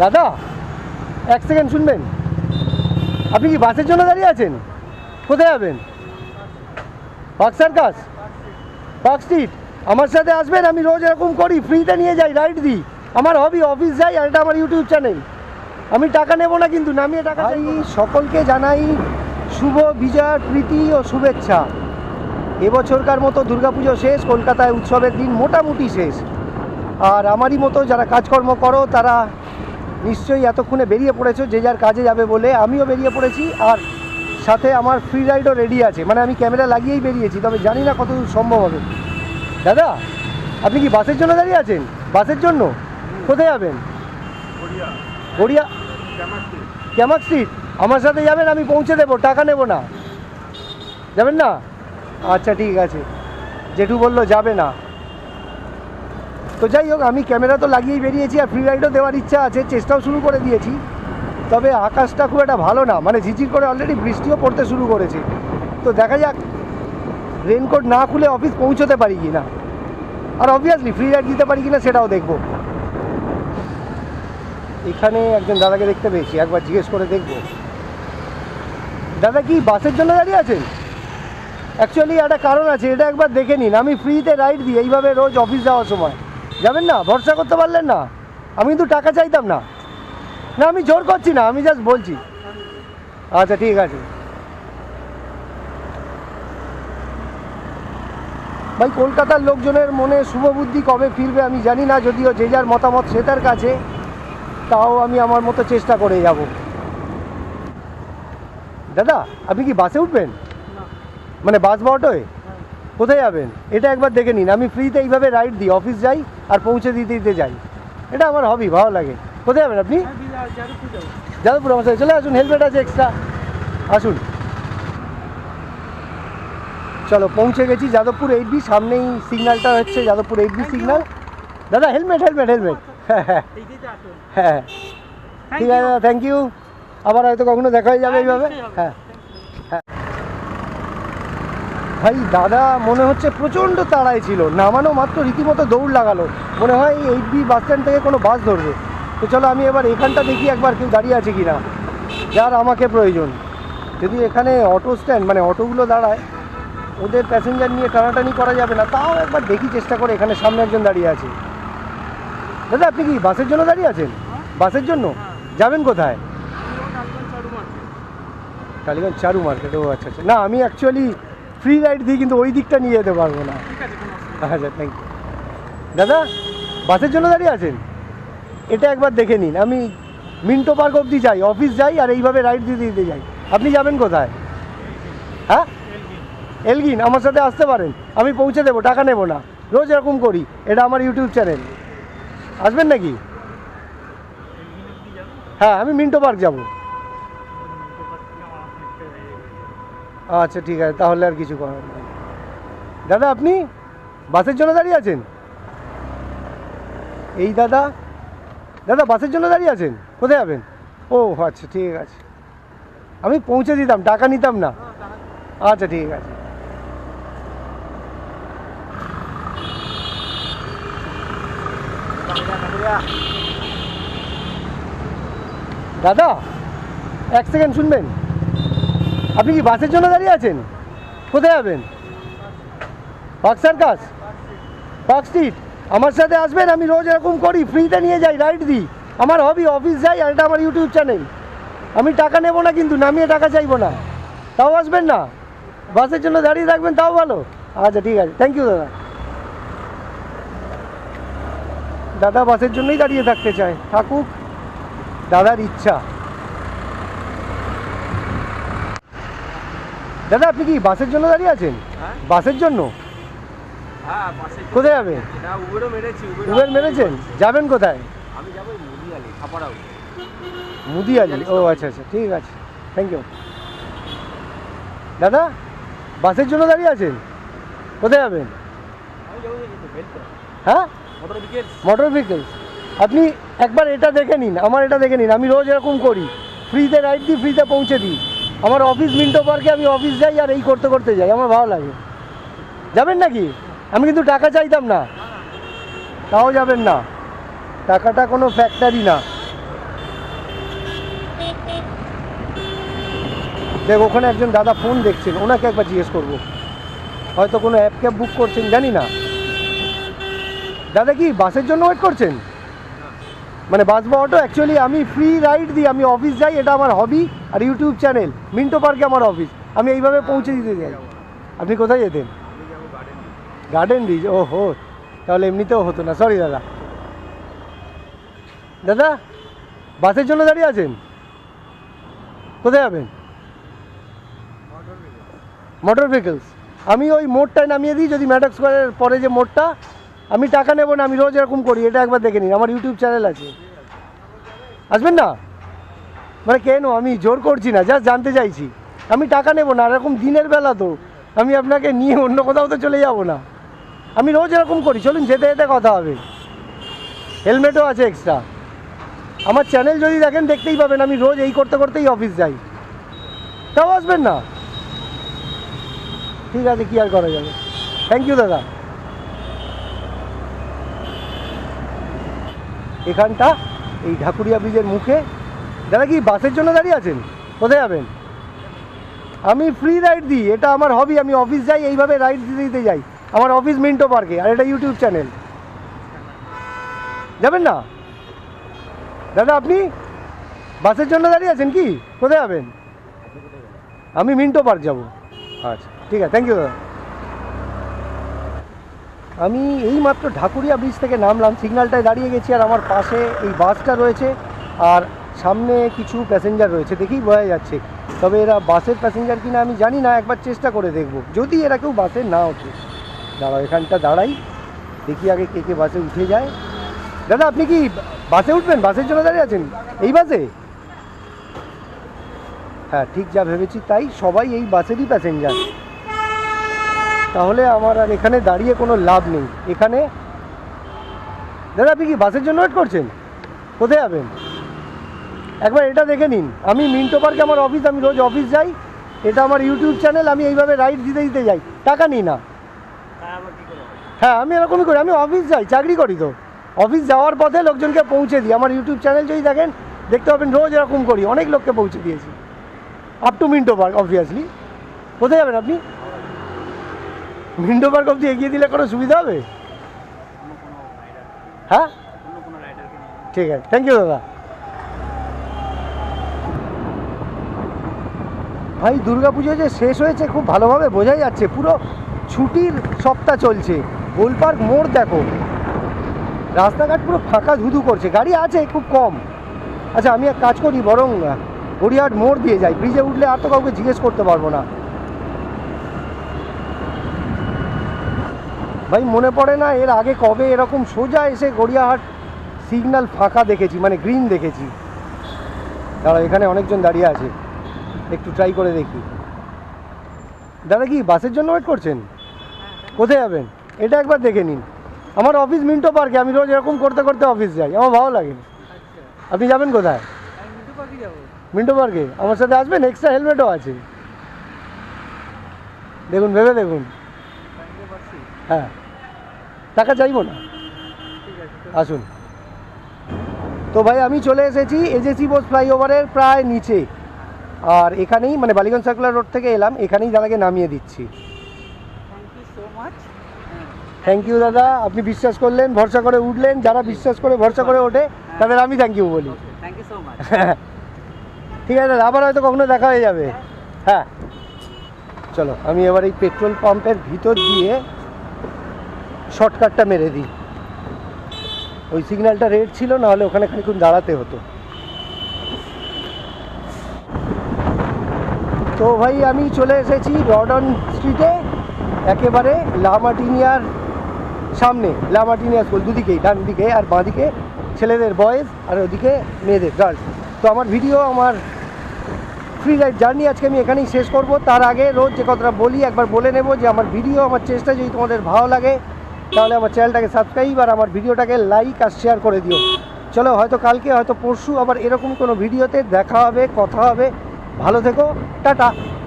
দাদা এক সেকেন্ড শুনবেন, আপনি কি বাসের জন্য দাঁড়িয়ে আছেন? কোথায় যাবেন? Park circus, park street. আমার সাথে আসবেন, আমি রোজ এরকম করি, ফ্রিতে নিয়ে যাই, রাইড দিই। আমার হবি, অফিস যাই, আর এটা আমার ইউটিউব চ্যানেল। আমি টাকা নেব না, কিন্তু নামিয়ে টাকা চাই। সকলকে জানাই শুভ বিজয়ার প্রীতি ও শুভেচ্ছা। এবছরকার মতো দুর্গাপুজো শেষ, কলকাতায় উৎসবের দিন মোটামুটি শেষ। আর আমারই মতো যারা কাজকর্ম করো তারা নিশ্চয়ই এতক্ষণে বেরিয়ে পড়েছো যে যার কাজে যাবে বলে। আমিও বেরিয়ে পড়েছি, আর সাথে আমার ফ্রি রাইডও রেডি আছে। মানে আমি ক্যামেরা লাগিয়েই বেরিয়েছি, তবে জানি না কতদূর সম্ভব হবে। দাদা আপনি কি বাসের জন্য দাঁড়িয়ে আছেন? বাসের জন্য কোথায় যাবেন? গড়িয়া, ক্যামাক স্ট্রিট। আমার সাথে যাবেন, আমি পৌঁছে দেবো, টাকা নেব না। যাবেন না? আচ্ছা ঠিক আছে, জেঠু বললো যাবে না। তো যাই হোক, আমি ক্যামেরা তো লাগিয়েই বেরিয়েছি, আর ফ্রি রাইডও দেওয়ার ইচ্ছা আছে, চেষ্টাও শুরু করে দিয়েছি। তবে আকাশটা খুব একটা ভালো না, মানে ঝিঝির করে অলরেডি বৃষ্টিও পড়তে শুরু করেছে। তো দেখা যাক রেনকোট না খুলে অফিস পৌঁছতে পারি কি না, আর অবভিয়াসলি ফ্রি রাইড দিতে পারি কি না সেটাও দেখব। এখানে একজন দাদাকে দেখতে পেয়েছি, একবার জিজ্ঞেস করে দেখব। দাদা কি বাসের জন্য দাঁড়িয়ে আছেন? অ্যাকচুয়ালি একটা কারণ আছে, এটা একবার দেখে নিন। আমি ফ্রিতে রাইড দিই এইভাবে রোজ অফিস যাওয়ার সময়। যাবেন না? ভরসা করতে পারলেন না? আমি কিন্তু টাকা চাইতাম না। না আমি জোর করছি না, আমি জাস্ট বলছি। আচ্ছা ঠিক আছে ভাই, কলকাতার লোকজনের মনে শুভ বুদ্ধি কবে ফিরবে আমি জানি না, যদিও যে যার মতামত সে তার কাছে। তাও আমি আমার মতো চেষ্টা করে যাব। দাদা আপনি কি বাসে উঠবেন? মানে বাস বা অটোয়? কোথায় যাবেন এটা একবার দেখে নিন। আমি ফ্রিতে এইভাবে রাইড দিই, অফিস যাই আর পৌঁছে দিতে দিতে যাই। এটা আমার হবি, ভালো লাগে। কোথায় যাবেন আপনি? যাদবপুর। আমার সাথে চলে আসুন, হেলমেট আছে এক্সট্রা, আসুন। চলো পৌঁছে গেছি যাদবপুর 8B, সামনেই সিগন্যালটা হচ্ছে যাদবপুর 8B সিগন্যাল। দাদা হেলমেট হেলমেট হেলমেট। হ্যাঁ হ্যাঁ হ্যাঁ ঠিক আছে দাদা, থ্যাংক ইউ। আবার হয়তো কখনো দেখা হয়ে যাবে এইভাবে। হ্যাঁ হ্যাঁ ভাই, দাদা মনে হচ্ছে প্রচণ্ড তাড়ায় ছিল, নামানো মাত্র রীতিমতো দৌড় লাগালো। মনে হয় 8B বাস স্ট্যান্ড থেকে কোনো বাস ধরবে। তো চলো আমি এবার এখানটা দেখি একবার কেউ দাঁড়িয়ে আছে কি না, যার আমাকে প্রয়োজন। যদি এখানে অটো স্ট্যান্ড, মানে অটোগুলো দাঁড়ায়, ওদের প্যাসেঞ্জার নিয়ে টানাটানি করা যাবে না। তাও একবার দেখি চেষ্টা করে। এখানে সামনে একজন দাঁড়িয়ে আছে। দাদা আপনি কি বাসের জন্য দাঁড়িয়ে আছেন? বাসের জন্য যাবেন কোথায়? টালিগঞ্জ চারু মার্কেট। ও আচ্ছা আচ্ছা। না আমি অ্যাকচুয়ালি ফ্রি রাইড দিই, কিন্তু ওই দিকটা নিয়ে যেতে পারবো না। আচ্ছা থ্যাংক ইউ। দাদা বাসের জন্য দাঁড়িয়ে আছেন? এটা একবার দেখে নিন। আমি মিন্টো পার্ক অবধি যাই, অফিস যাই, আর এইভাবে রাইড দিতে দিতে যাই। আপনি যাবেন কোথায়? হ্যাঁ এলগিন। আমার সাথে আসতে পারেন, আমি পৌঁছে দেবো, টাকা নেব না। রোজ এরকম করি, এটা আমার ইউটিউব চ্যানেল। আসবেন নাকি? হ্যাঁ আমি মিন্টো পার্ক যাব। আচ্ছা ঠিক আছে, তাহলে আর কিছু করার নেই। দাদা আপনি বাসের জন্য দাঁড়িয়ে আছেন? এই দাদা, দাদা বাসের জন্য দাঁড়িয়ে আছেন? কোথায় যাবেন? ও আচ্ছা ঠিক আছে, আমি পৌঁছে দিতাম, টাকা নিতাম না। আচ্ছা ঠিক আছে। দাদা এক সেকেন্ড শুনবেন, আপনি কি বাসের জন্য দাঁড়িয়ে আছেন? কোথায় যাবেন? Park circus, park street. আমার সাথে আসবেন, আমি রোজ এরকম করি, ফ্রিতে নিয়ে যাই, রাইড দিই। আমার হবি, অফিস যাই, আর এটা আমার ইউটিউব চ্যানেল। আমি টাকা নেব না, কিন্তু নামিয়ে টাকা চাইবো না। তাও আসবেন না? বাসের জন্য দাঁড়িয়ে থাকবেন তাও ভালো। আচ্ছা ঠিক আছে, থ্যাংক ইউ দাদা। দাদা বাসের জন্যই দাঁড়িয়ে থাকতে চায়, থাকুক, দাদার ইচ্ছা। দাদা আপনি কি বাসের জন্য দাঁড়িয়ে আছেন? বাসের জন্য কোথায় যাবেন? উবের মেরেছেন? যাবেন কোথায়? মুদিয়ালি। ও আচ্ছা আচ্ছা ঠিক আছে, থ্যাংক ইউ। দাদা বাসের জন্য দাঁড়িয়ে আছেন? কোথায় যাবেন? হ্যাঁ মোটর ভেহিকেলস। আপনি একবার এটা দেখে নিন, আমার এটা দেখে নিন। আমি রোজ এরকম করি, ফ্রিতে রাইড দিই, ফ্রিতে পৌঁছে দিই। আমার অফিস মিন্টো পার্কে, আমি অফিস যাই আর এই করতে করতে যাই, আমার ভালো লাগে। যাবেন নাকি? আমি কিন্তু টাকা চাইতাম না। তাও যাবেন না? টাকাটা কোনো ফ্যাক্টরি না। দেখ ওখানে একজন দাদা ফোন দেখছেন, ওনাকে একবার জিজ্ঞেস করবো, হয়তো কোনো অ্যাপ ক্যাব বুক করছেন জানি না। দাদা কি বাসের জন্য ওয়েট করছেন? মানে বাস বা অটো? অ্যাকচুয়ালি আমি ফ্রি রাইড দিই, আমি অফিস যাই, এটা আমার হবি আর ইউটিউব চ্যানেল। মিন্টো পার্কে আমার অফিস, আমি এইভাবে পৌঁছে দিতে যাই। আপনি কোথায় যেতেন? Garden rich. ও হো, তাহলে এমনিতেও হতো না, সরি দাদা। দাদা বাসের জন্য দাঁড়িয়ে আছেন? কোথায় যাবেন? Motor vehicles. আমি ওই মোড়টায় নামিয়ে দিই, যদি ম্যাডক স্কোয়ারের পরে যে মোড়টা, আমি টাকা নেবো না, আমি রোজ এরকম করি, এটা একবার দেখে নিন, আমার ইউটিউব চ্যানেল আছে। আসবেন না? মানে কেন, আমি জোর করছি না, জাস্ট জানতে চাইছি। আমি টাকা নেবো না, এরকম দিনের বেলা তো আমি আপনাকে নিয়ে অন্য কোথাও তো চলে যাব না, আমি রোজ এরকম করি। চলুন যেতে যেতে কথা হবে। হেলমেটও আছে এক্সট্রা। আমার চ্যানেল যদি দেখেন দেখতেই পাবেন, আমি রোজ এই করতে করতেই অফিস যাই। তাও আসবেন না? ঠিক আছে, কি আর করা যাবে। থ্যাংক ইউ দাদা। এখানটা এই ঢাকুরিয়া ব্রিজের মুখে। দাদা কি বাসের জন্য দাঁড়িয়ে আছেন? কোথায় যাবেন? আমি ফ্রি রাইড দিই, এটা আমার হবি, আমি অফিস যাই, এইভাবে রাইড দিতে দিতে যাই। আমার অফিস মিন্টো পার্কে, আর এটা ইউটিউব চ্যানেল। যাবেন না? দাদা আপনি বাসের জন্য দাঁড়িয়ে আছেন কি? কোথায় যাবেন? আমি মিন্টো পার্ক যাব। আচ্ছা ঠিক আছে, থ্যাংক ইউ দাদা। আমি এইমাত্র ঢাকুরিয়া ব্রিজ থেকে নামলাম, সিগন্যালটায় দাঁড়িয়ে গেছি, আর আমার পাশে এই বাসটা রয়েছে, আর সামনে কিছু প্যাসেঞ্জার রয়েছে, দেখেই বোঝা যাচ্ছে। তবে এরা বাসের প্যাসেঞ্জার কিনা আমি জানি না, একবার চেষ্টা করে দেখব, যদি এরা কেউ বাসে না ওঠে। দাঁড়াও, এখানটা দাঁড়াই, দেখি আগে কে কে বাসে উঠে যায়। দাদা আপনি কি বাসে উঠবেন? বাসের জন্য দাঁড়িয়ে আছেন এই বাসে? হ্যাঁ, ঠিক যা ভেবেছি তাই, সবাই এই বাসেরই প্যাসেঞ্জার। তাহলে আমার আর এখানে দাঁড়িয়ে কোনো লাভ নেই। এখানে দাদা আপনি কি বাসের জন্য ওয়েট করছেন? কোথায় যাবেন? একবার এটা দেখে নিন, আমি মিন্টো পার্কে আমার অফিস, আমি রোজ অফিস যাই, এটা আমার ইউটিউব চ্যানেল, আমি এইভাবে রাইড দিতে দিতে যাই, টাকা নিই না। হ্যাঁ আমি এরকমই করি, আমি অফিস যাই, চাকরি করি তো, অফিস যাওয়ার পথে লোকজনকে পৌঁছে দিই। আমার ইউটিউব চ্যানেল যদি দেখেন দেখতে পাবেন, রোজ এরকম করি, অনেক লোককে পৌঁছে দিয়েছি, up to Minto park obviously. কোথায় যাবেন আপনি? মিন্টো পার্ক অবধি এগিয়ে দিলে কোনো সুবিধা হবে? হ্যাঁ ঠিক আছে, থ্যাংক ইউ দাদা। ভাই দুর্গাপুজো যে শেষ হয়েছে খুব ভালোভাবে বোঝাই যাচ্ছে, পুরো ছুটির সপ্তাহ চলছে। গোলপার্ক মোড় দেখো, রাস্তাঘাট পুরো ফাঁকা ধুধু করছে, গাড়ি আছে খুব কম। আচ্ছা আমি এক কাজ করি, বরং গড়িয়াহাট মোড় দিয়ে যাই, ব্রিজে উঠলে আর তো কাউকে জিজ্ঞেস করতে পারবো না। ভাই মনে পড়ে না এর আগে কবে এরকম সোজা এসে গড়িয়াহাট সিগন্যাল ফাঁকা দেখেছি, মানে গ্রিন দেখেছি। দাঁড়া, এখানে অনেকজন দাঁড়িয়ে আছে, একটু ট্রাই করে দেখি। দাদা কি বাসের জন্য ওয়েট করছেন? কোথায় যাবেন? এটা একবার দেখে নিন, আমার অফিস মিন্টো পার্কে, আমি রোজ এরকম করতে করতে অফিস যাই, আমার ভালো লাগে। আপনি যাবেন কোথায়? মিন্টো পার্কে আমার সাথে আসবেন, এক্সট্রা হেলমেটও আছে, দেখুন ভেবে দেখুন। হ্যাঁ টাকা চাইবো না, আসুন। তো ভাই আমি চলে এসেছি এজেসি বোস ফ্লাইওভারের প্রায় নিচে, আর এখানেই মানে বালিগঞ্জ সার্কুলার রোড থেকে এলাম, এখানেই দাদাকে নামিয়ে দিচ্ছি। থ্যাংক ইউ দাদা, আপনি বিশ্বাস করলেন, ভরসা করে উঠলেন। যারা বিশ্বাস করে ভরসা করে ওঠে তাদের আমি থ্যাংক ইউ বলি। ঠিক আছে দাদা, আবার হয়তো কখনো দেখা হয়ে যাবে। হ্যাঁ চলো, আমি এবার এই পেট্রোল পাম্পের ভিতর দিয়ে শর্টকাটটা মেরে দিই। ওই সিগন্যালটা রেড ছিল, নাহলে ওখানে খানিক্ষণ দাঁড়াতে হতো। তো ভাই আমি চলে এসেছি রডন স্ট্রিটে, একেবারে লা মার্টিনিয়ার সামনে। লা মার্টিনিয়া স্কুল দুদিকেই, ডান দিকে আর বাঁ দিকে ছেলেদের বয়েজ, আর ওদিকে মেয়েদের গার্লস। তো আমার ভিডিও, আমার ফ্রি রাইড জার্নি আজকে আমি এখানেই শেষ করব। তার আগে রোজ যে কথাটা বলি একবার বলে নেব, যে আমার ভিডিও, আমার চেষ্টা যদি তোমাদের ভালো লাগে তাহলে আমার চ্যানেলটাকে সাবস্ক্রাইব আর আমার ভিডিওটাকে লাইক আর শেয়ার করে দিও। চলো, হয়তো কালকে হয়তো পরশু আবার এরকম কোনো ভিডিওতে দেখা হবে, কথা হবে। ভালো থেকো, টাটা।